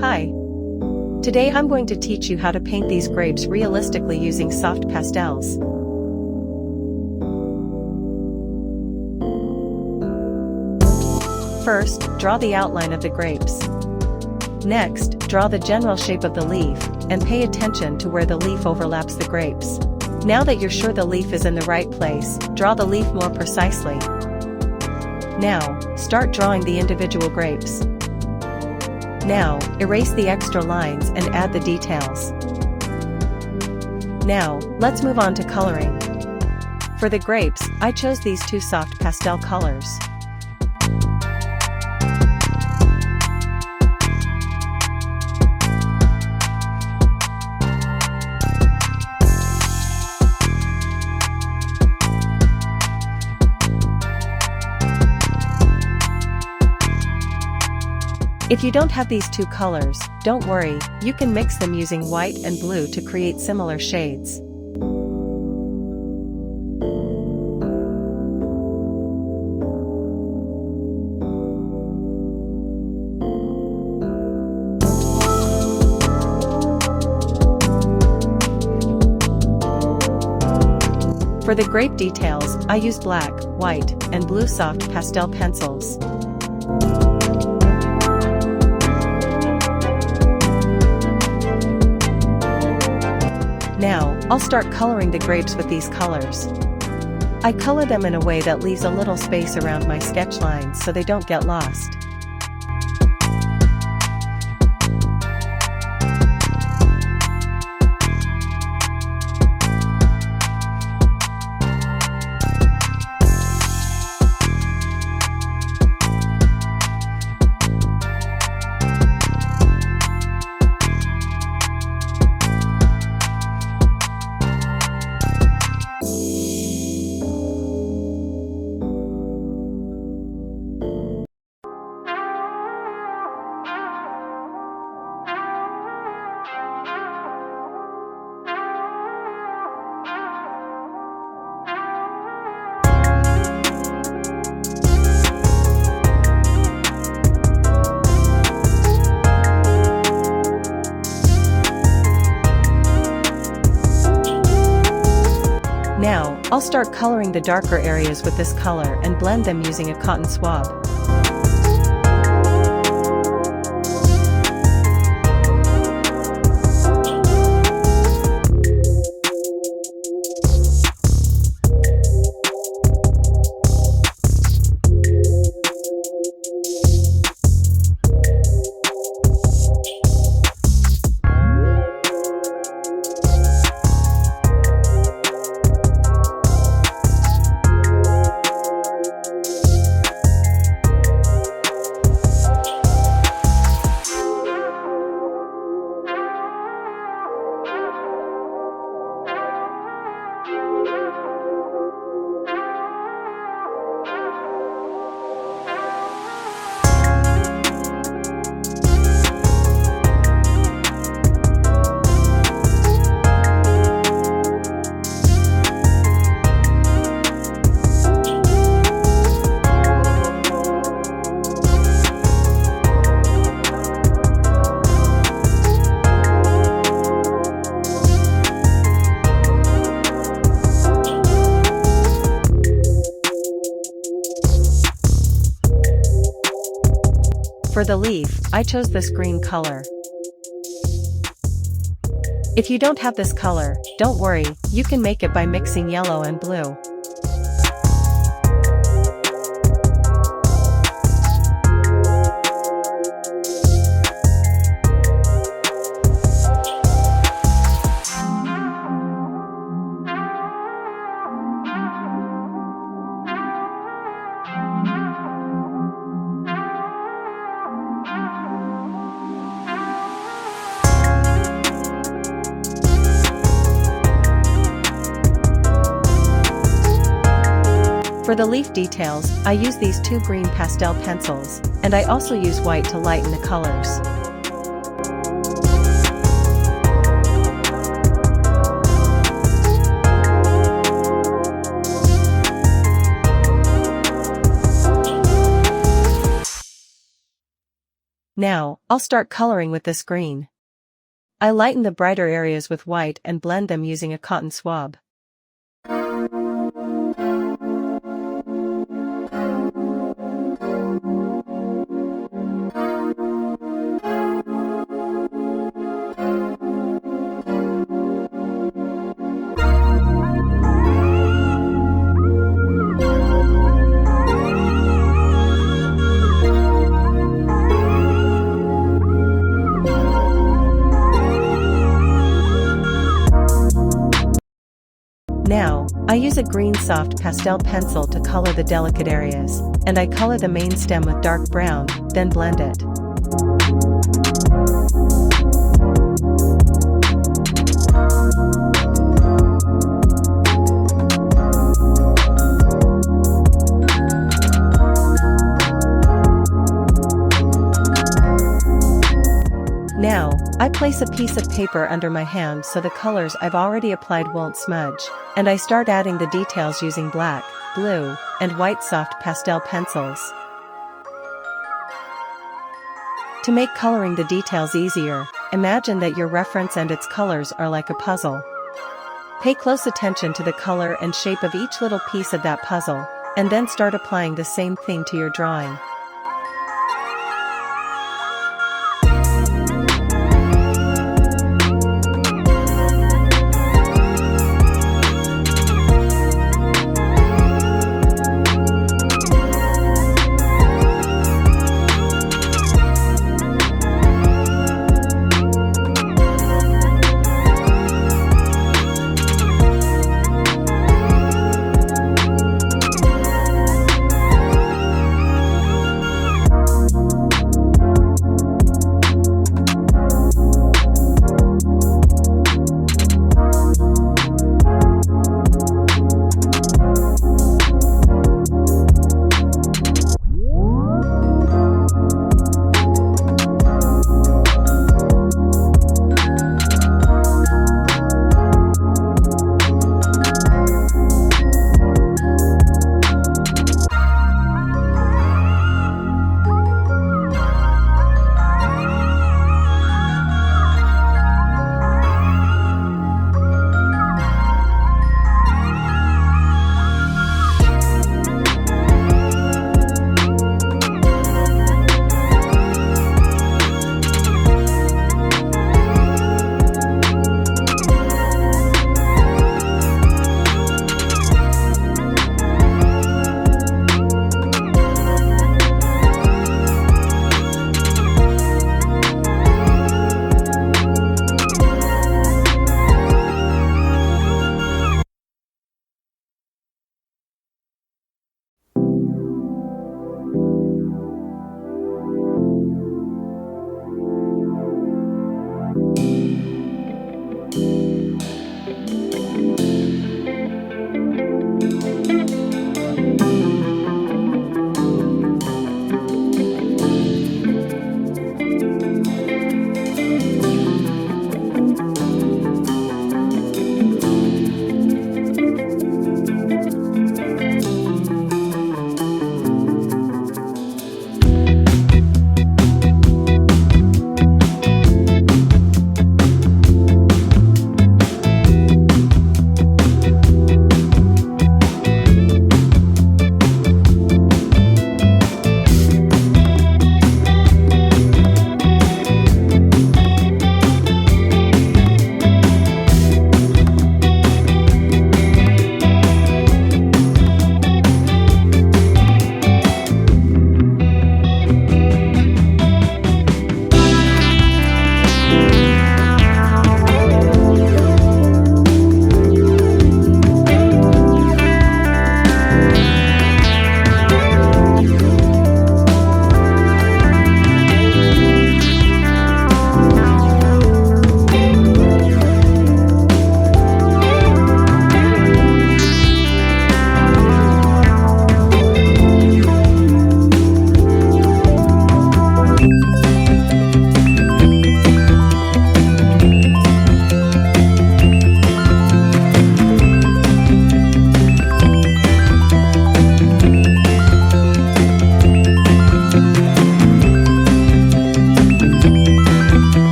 Hi. Today I'm going to teach you how to paint these grapes realistically using soft pastels. First, draw the outline of the grapes. Next, draw the general shape of the leaf, and pay attention to where the leaf overlaps the grapes. Now that you're sure the leaf is in the right place, draw the leaf more precisely. Now, start drawing the individual grapes. Now, erase the extra lines and add the details. Now, let's move on to coloring. For the grapes, I chose these two soft pastel colors. If you don't have these two colors, don't worry, you can mix them using white and blue to create similar shades. For the grape details, I use black, white, and blue soft pastel pencils. Now, I'll start coloring the grapes with these colors. I color them in a way that leaves a little space around my sketch lines so they don't get lost. Now, I'll start coloring the darker areas with this color and blend them using a cotton swab. For the leaf, I chose this green color. If you don't have this color, don't worry, you can make it by mixing yellow and blue. For the leaf details, I use these two green pastel pencils, and I also use white to lighten the colors. Now, I'll start coloring with this green. I lighten the brighter areas with white and blend them using a cotton swab. Now, I use a green soft pastel pencil to color the delicate areas, and I color the main stem with dark brown, then blend it. Now, I place a piece of paper under my hand so the colors I've already applied won't smudge, and I start adding the details using black, blue, and white soft pastel pencils. To make coloring the details easier, imagine that your reference and its colors are like a puzzle. Pay close attention to the color and shape of each little piece of that puzzle, and then start applying the same thing to your drawing.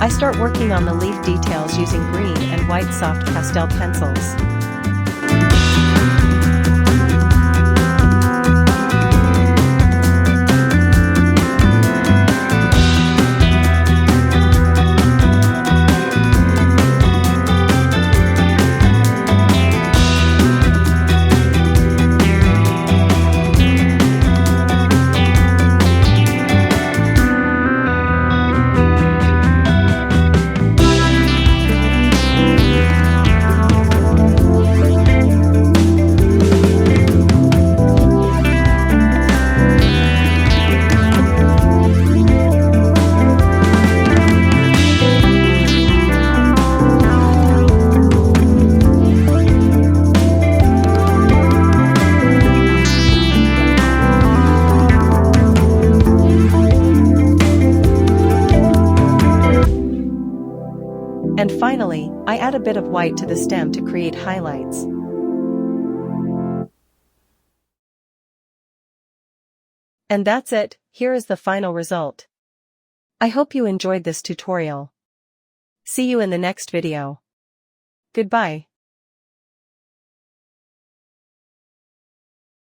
I start working on the leaf details using green and white soft pastel pencils. And finally, I add a bit of white to the stem to create highlights. And that's it, here is the final result. I hope you enjoyed this tutorial. See you in the next video. Goodbye.